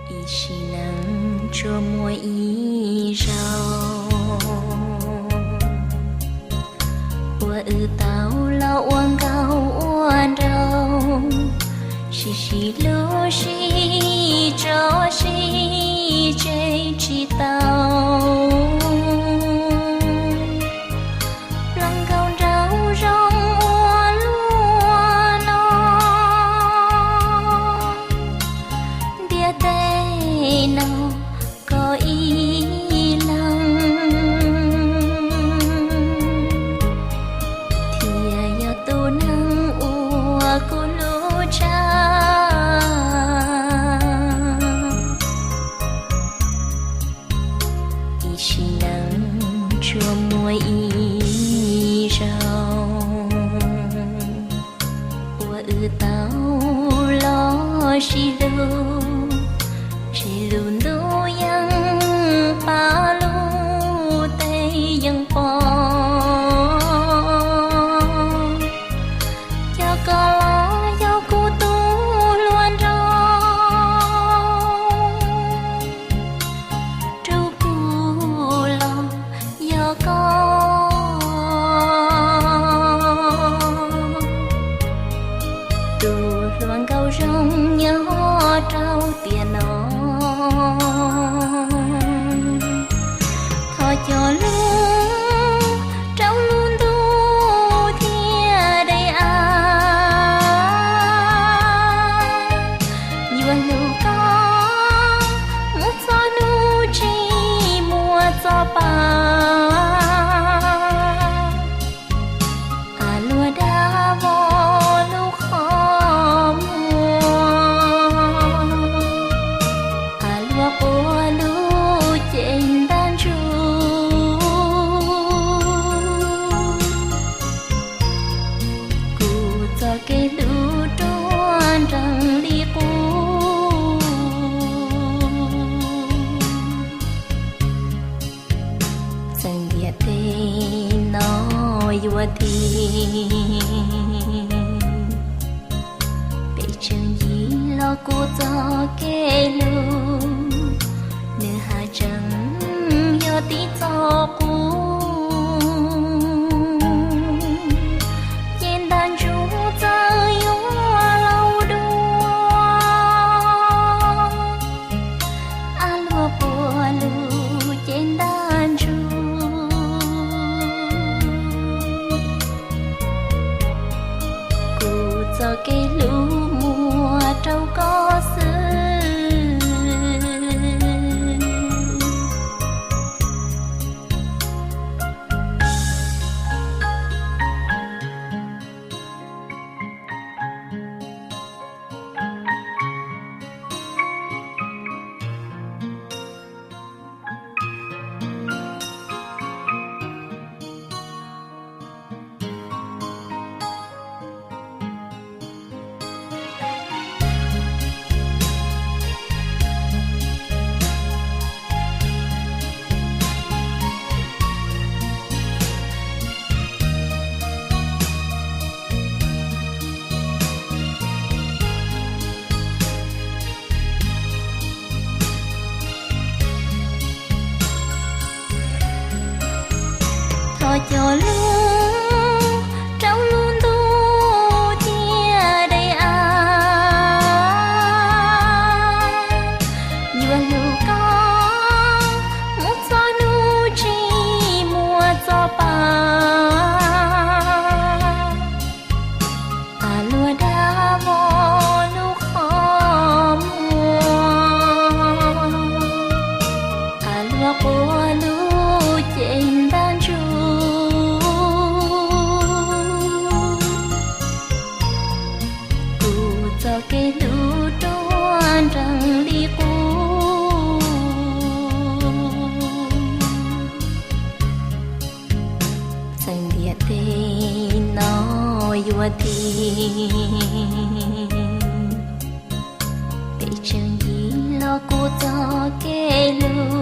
一起能捉摸一绕，我到老往高往绕，是西路西着西这知道。西路，西路路yang palu tây yang po, ya kala ya ku tu luan rau, trâu cu lo ya co, tu luan cao rong nhớ trao tiền nó thôi cho luôn trao luôn tu thia đây à nhiều lưu có một gió nu chi mùa gió ba cái lũ trốn răng đi cũ sang địa thế nói vua thì bị chân gì lo cô cho cái lũ nửa hà trăng do tí cho cũ cho cái lũ mùa trâu có xưa cho luôn trao luôn tu chia đây à nhiều lưu có một gió nu chi mùa gió ba lúa đá vô lưu khó mùa lúa của lưu trên đàn chu cái lũ trốn răng đi cũ sang địa thế nói vua thì bị chân gì lo cô cho cái lũ